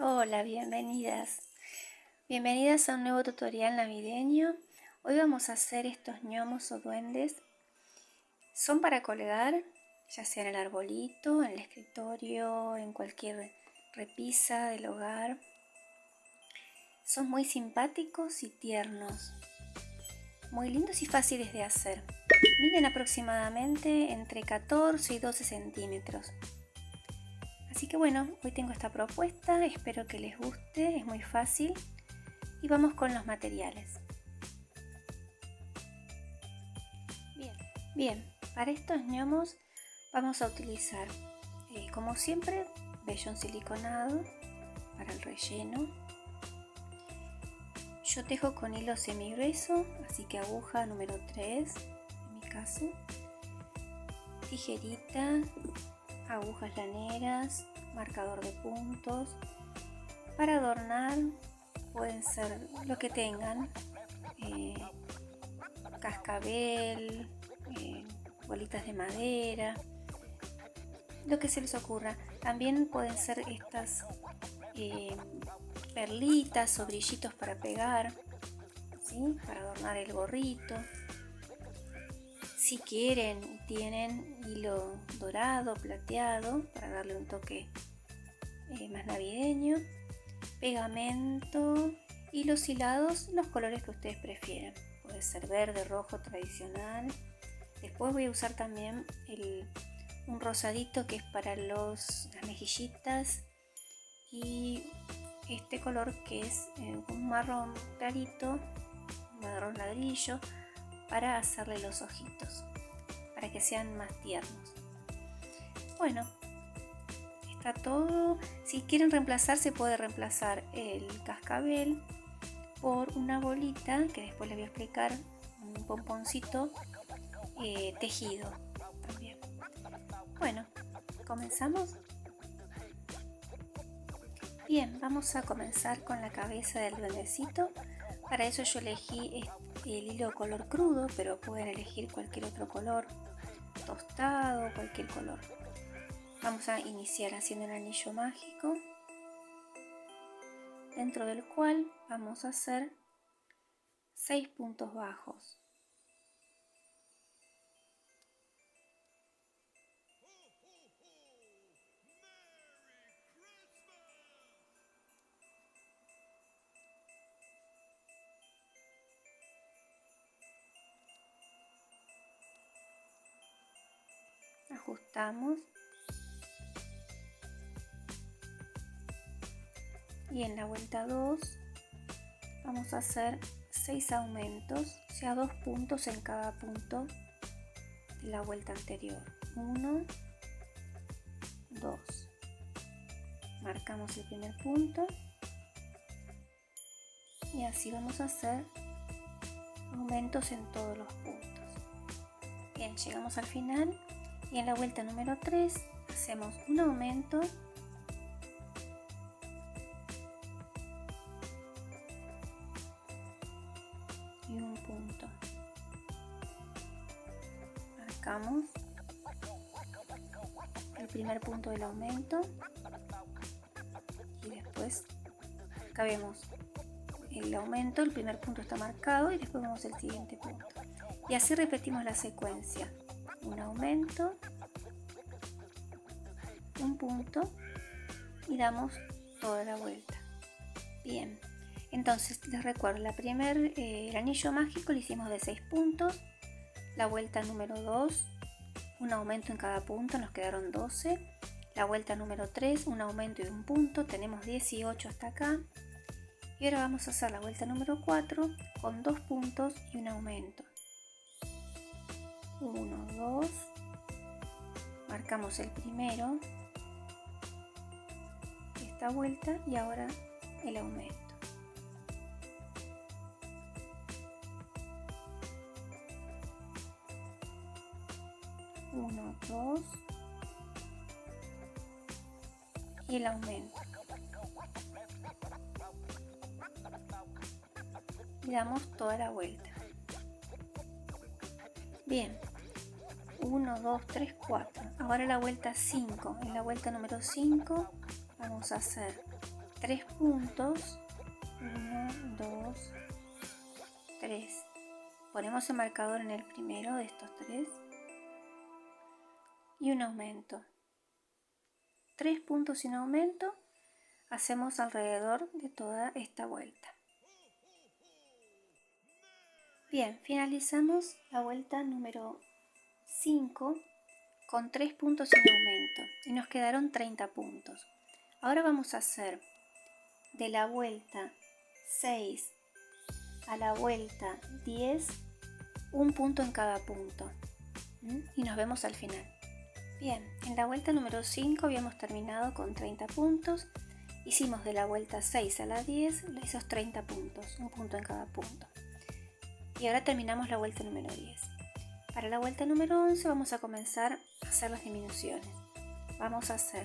Hola, bienvenidas a un nuevo tutorial navideño. Hoy vamos a hacer estos gnomos o duendes. Son para colgar, ya sea en el arbolito, en el escritorio, en cualquier repisa del hogar. Son muy simpáticos y tiernos, muy lindos y fáciles de hacer. Miden aproximadamente entre 14 y 12 centímetros. Así que bueno, hoy tengo esta propuesta, espero que les guste, es muy fácil. Y vamos con los materiales. Bien, para estos gnomos vamos a utilizar, como siempre, vellón siliconado para el relleno. Yo tejo con hilo semigrueso, así que aguja número 3 en mi caso. Tijerita, agujas laneras, marcador de puntos. Para adornar pueden ser lo que tengan, cascabel, bolitas de madera, lo que se les ocurra. También pueden ser estas perlitas o brillitos para pegar, ¿sí? Para adornar el gorrito. Si quieren, tienen hilo dorado, plateado, para darle un toque más navideño. Pegamento y los hilados, los colores que ustedes prefieran. Puede ser verde, rojo, tradicional. Después voy a usar también un rosadito que es para las mejillitas, y este color que es un marrón clarito, un marrón ladrillo, para hacerle los ojitos, para que sean más tiernos. Bueno, está todo. Si quieren reemplazar, se puede reemplazar el cascabel por una bolita, que después les voy a explicar, un pomponcito tejido también. Bueno, ¿comenzamos? Bien, vamos a comenzar con la cabeza del duendecito. Para eso yo elegí el hilo color crudo, pero pueden elegir cualquier otro color, tostado, cualquier color. Vamos a iniciar haciendo un anillo mágico, dentro del cual vamos a hacer 6 puntos bajos. Ajustamos y en la vuelta 2 vamos a hacer 6 aumentos, o sea 2 puntos en cada punto de la vuelta anterior. 1, 2. Marcamos el primer punto y así vamos a hacer aumentos en todos los puntos. Bien, llegamos al final y en la vuelta número 3 hacemos un aumento y un punto. Marcamos el primer punto del aumento y después acá vemos el aumento, el primer punto está marcado y después vemos el siguiente punto. Y así repetimos la secuencia: un aumento, un punto y damos toda la vuelta. Bien, entonces les recuerdo, el anillo mágico lo hicimos de 6 puntos, la vuelta número 2, un aumento en cada punto, nos quedaron 12, la vuelta número 3, un aumento y un punto, tenemos 18 hasta acá, y ahora vamos a hacer la vuelta número 4 con 2 puntos y un aumento. 1, 2, marcamos el primero de esta vuelta y ahora el aumento. 1, 2 y el aumento. Y damos toda la vuelta. Bien, 1, 2, 3, 4. Ahora la vuelta 5. En la vuelta número 5 vamos a hacer 3 puntos, 1, 2, 3. Ponemos el marcador en el primero de estos 3 y un aumento. 3 puntos y un aumento hacemos alrededor de toda esta vuelta. Bien, finalizamos la vuelta número 5 con 3 puntos y un aumento y nos quedaron 30 puntos. Ahora vamos a hacer de la vuelta 6 a la vuelta 10 un punto en cada punto y nos vemos al final. Bien, en la vuelta número 5 habíamos terminado con 30 puntos. Hicimos de la vuelta 6 a la 10 esos 30 puntos, un punto en cada punto. Y ahora terminamos la vuelta número 10. Para la vuelta número 11 vamos a comenzar a hacer las disminuciones. Vamos a hacer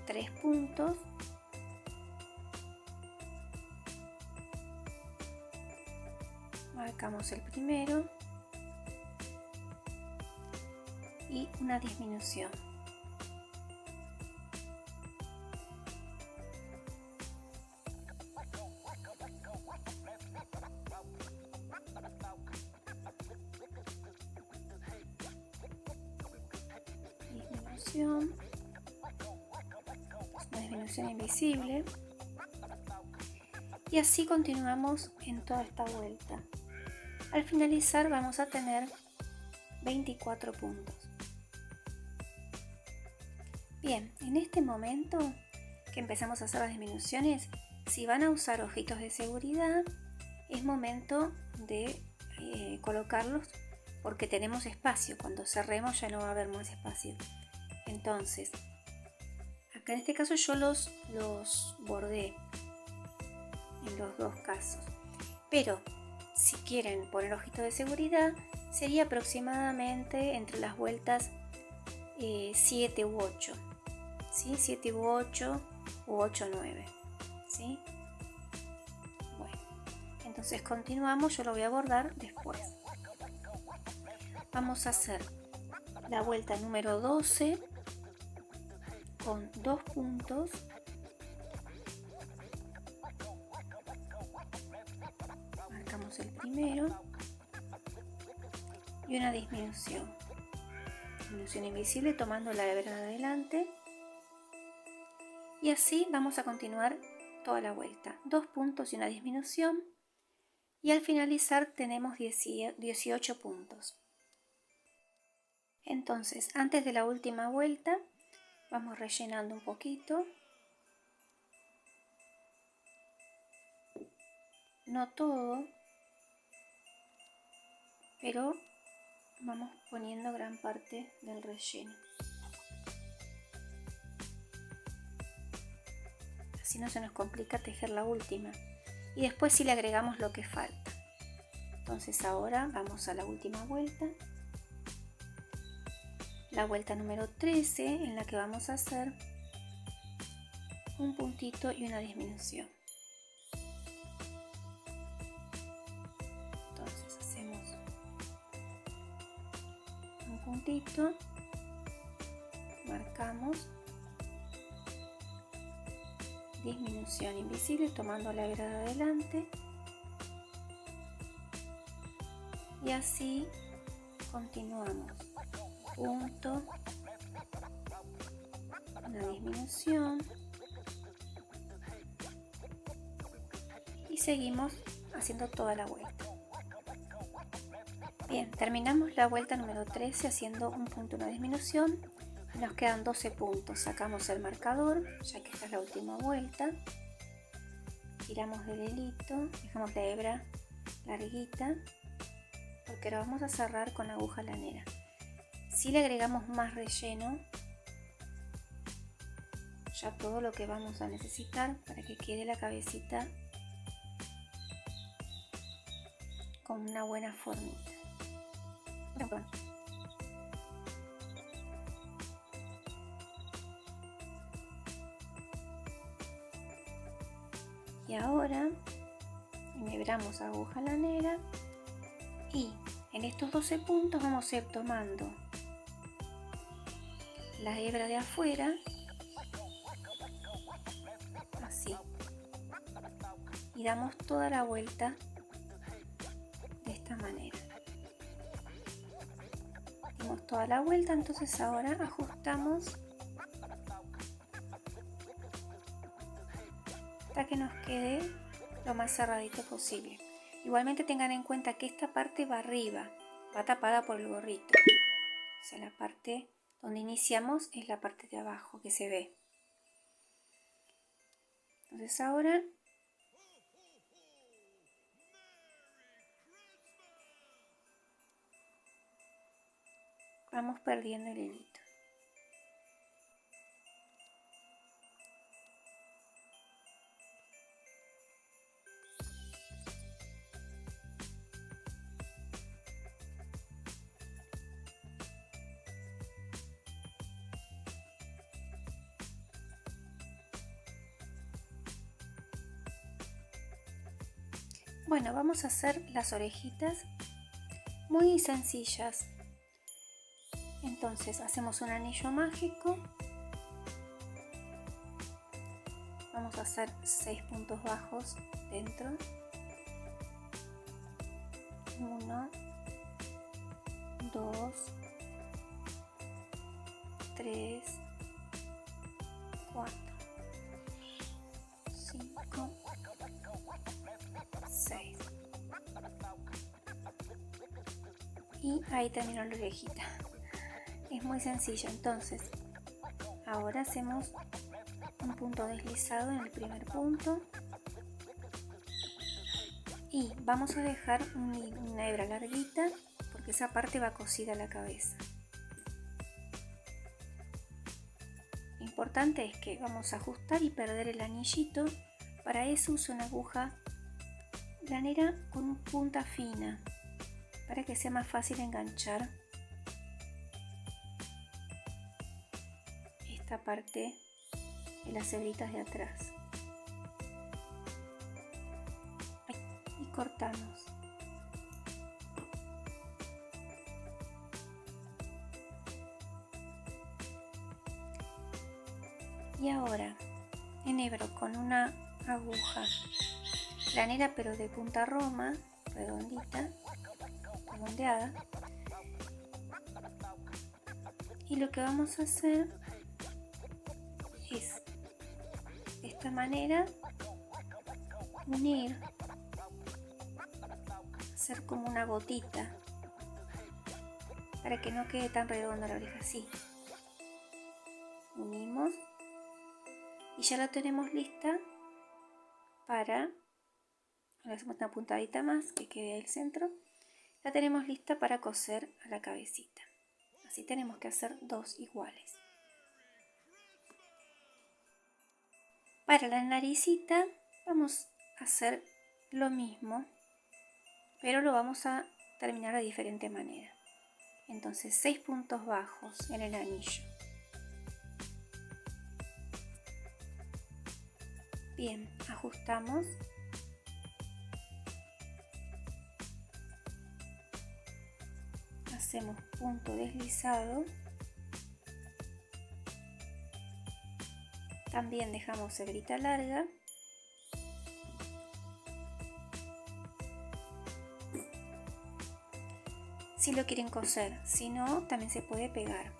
3 puntos, marcamos el primero y una disminución. Una disminución invisible, y así continuamos en toda esta vuelta. Al finalizar vamos a tener 24 puntos. Bien, en este momento que empezamos a hacer las disminuciones, si van a usar ojitos de seguridad, es momento de colocarlos porque tenemos espacio. Cuando cerremos ya no va a haber más espacio. Entonces, acá en este caso yo los bordé en los dos casos. Pero si quieren poner ojitos de seguridad, sería aproximadamente entre las vueltas 7 u 8. ¿Sí? 7 u 8 u 8 9. ¿Sí? Bueno, entonces continuamos, yo lo voy a bordar después. Vamos a hacer la vuelta número 12 con 2 puntos, marcamos el primero y una disminución invisible tomando la hebra de adelante, y así vamos a continuar toda la vuelta. 2 puntos y una disminución, y al finalizar tenemos 18 puntos. Entonces, antes de la última vuelta vamos rellenando un poquito, no todo, pero vamos poniendo gran parte del relleno. Así no se nos complica tejer la última, y después sí le agregamos lo que falta. Entonces ahora vamos a la última vuelta, la vuelta número 13, en la que vamos a hacer un puntito y una disminución. Entonces hacemos un puntito, marcamos, disminución invisible tomando la hebra de adelante, y así continuamos. Punto, una disminución, y seguimos haciendo toda la vuelta. Bien, terminamos la vuelta número 13 haciendo un punto, una disminución, y nos quedan 12 puntos. Sacamos el marcador, ya que esta es la última vuelta, tiramos del hilito, dejamos la hebra larguita porque ahora vamos a cerrar con aguja lanera. Si le agregamos más relleno, ya todo lo que vamos a necesitar para que quede la cabecita con una buena formita. Y ahora enhebramos aguja lanera, y en estos 12 puntos vamos a ir tomando la hebra de afuera, así, damos toda la vuelta de esta manera. Dimos toda la vuelta, entonces ahora ajustamos hasta que nos quede lo más cerradito posible. Igualmente tengan en cuenta que esta parte va arriba, va tapada por el gorrito. O sea, la parte donde iniciamos es la parte de abajo que se ve. Entonces ahora vamos perdiendo el hilito. Bueno, vamos a hacer las orejitas muy sencillas. Entonces hacemos un anillo mágico. Vamos a hacer 6 puntos bajos dentro. 1, 2, 3, 4, 5, 6. Y ahí terminó la orejita. Es muy sencillo. Entonces ahora hacemos un punto deslizado en el primer punto y vamos a dejar una hebra larguita porque esa parte va cosida a la cabeza. Lo importante es que vamos a ajustar y perder el anillito. Para eso uso una aguja lanera con punta fina para que sea más fácil enganchar esta parte de las hebritas de atrás. Y cortamos. Y ahora enhebro con una aguja lanera pero de punta roma, redondita, redondeada. Y lo que vamos a hacer es de esta manera unir, hacer como una gotita para que no quede tan redonda la oreja. Así unimos y ya la tenemos lista para, ahora hacemos una puntadita más que quede ahí el centro. La tenemos lista para coser a la cabecita. Así tenemos que hacer 2 iguales. Para la naricita vamos a hacer lo mismo, pero lo vamos a terminar de diferente manera. Entonces 6 puntos bajos en el anillo. Bien, ajustamos. Hacemos punto deslizado. También dejamos hebrita larga. Si lo quieren coser, si no, también se puede pegar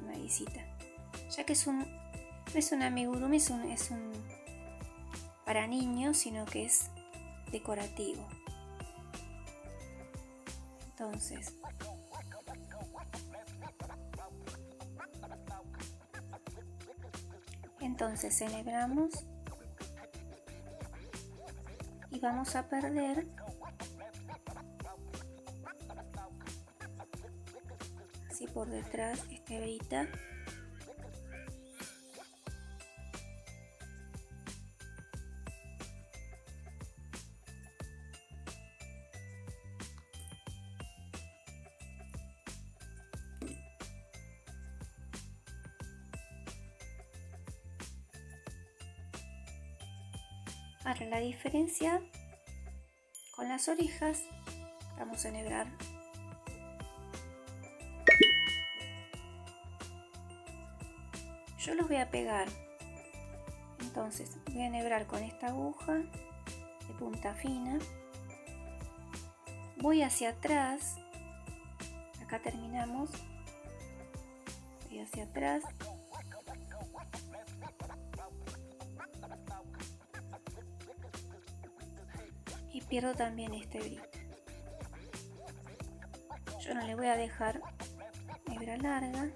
una visita. Ya que no es un amigurumi, es un para niños, sino que es decorativo. Entonces enhebramos y vamos a perder así por detrás esta hebrita. Ahora la diferencia con las orejas, vamos a enhebrar. Yo los voy a pegar. Entonces voy a enhebrar con esta aguja de punta fina, voy hacia atrás, acá terminamos, voy hacia atrás, y pierdo también este hebra. Yo no le voy a dejar hebra larga,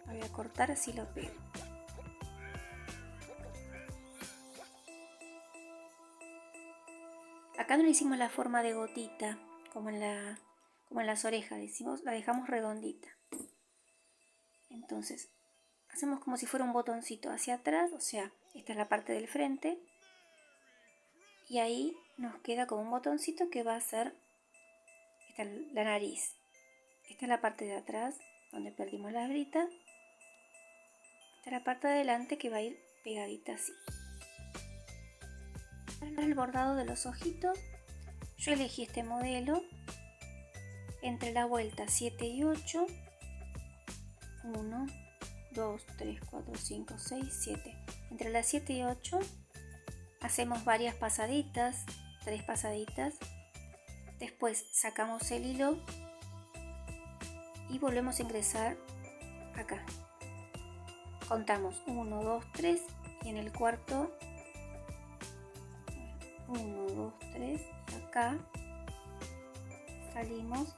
la voy a cortar, así lo pego. Acá no le hicimos la forma de gotita, como en las orejas, la dejamos redondita. Entonces, hacemos como si fuera un botoncito hacia atrás, o sea, esta es la parte del frente. Y ahí nos queda como un botoncito que va a ser la nariz. Esta es la parte de atrás, donde perdimos la hebrita. Esta es la parte de adelante que va a ir pegadita así. Para el bordado de los ojitos, yo elegí este modelo entre la vuelta 7 y 8. 1, 2, 3, 4, 5, 6, 7. Entre las 7 y 8 hacemos varias pasaditas, 3 pasaditas. Después sacamos el hilo y volvemos a ingresar acá. Contamos 1, 2, 3 y en el cuarto 1, 2, 3, acá salimos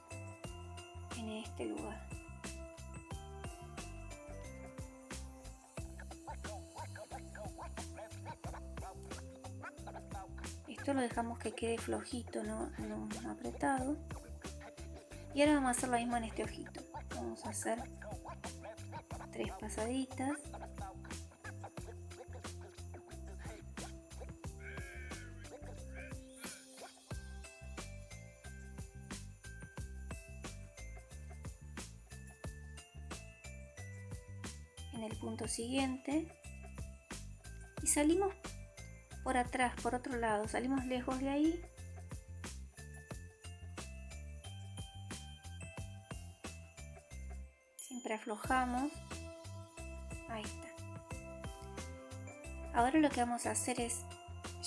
en este lugar. Esto lo dejamos que quede flojito, no apretado. Y ahora vamos a hacer lo mismo en este ojito. Vamos a hacer 3 pasaditas. En el punto siguiente. Y salimos por atrás, por otro lado, salimos lejos de ahí. Siempre aflojamos. Ahí está. Ahora lo que vamos a hacer es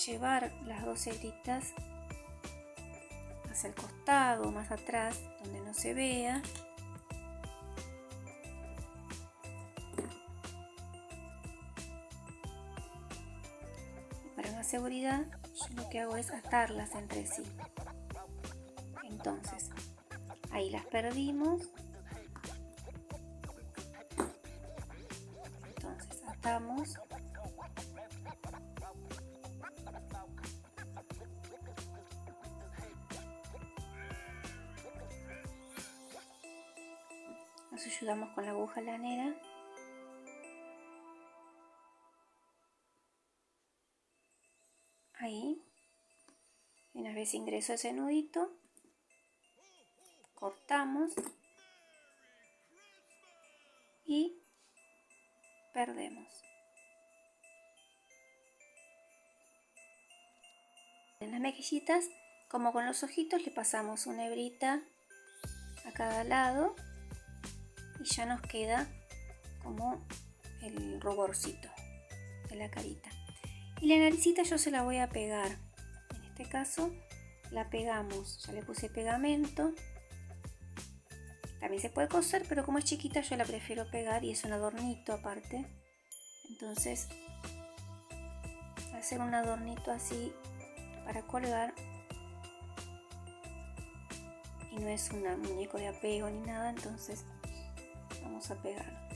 llevar las dos hebritas hacia el costado, más atrás, donde no se vea. Para más seguridad, yo lo que hago es atarlas entre sí. Entonces, ahí las perdimos. Entonces, atamos. Nos ayudamos con la aguja lanera. Ahí. Y una vez ingreso ese nudito, cortamos y perdemos. En las mejillitas, como con los ojitos, le pasamos una hebrita a cada lado y ya nos queda como el ruborcito de la carita. Y la naricita yo se la voy a pegar. En este caso la pegamos, ya le puse pegamento. También se puede coser, pero como es chiquita yo la prefiero pegar y es un adornito aparte. Entonces, hacer un adornito así para colgar. Y no es un muñeco de apego ni nada, entonces vamos a pegar.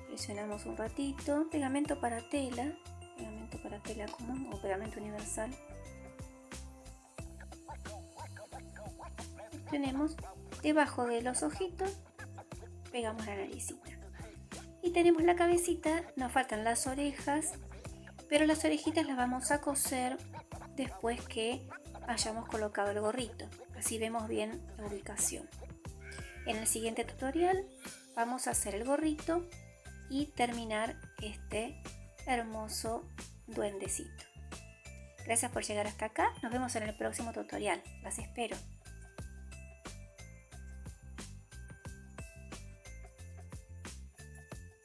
Presionamos un ratito. Pegamento para tela común o pegamento universal. Tenemos debajo de los ojitos, pegamos la naricita. Y tenemos la cabecita, nos faltan las orejas, pero las orejitas las vamos a coser después que hayamos colocado el gorrito. Así vemos bien la ubicación. En el siguiente tutorial vamos a hacer el gorrito y terminar este hermoso duendecito. Gracias por llegar hasta acá. Nos vemos en el próximo tutorial. Las espero.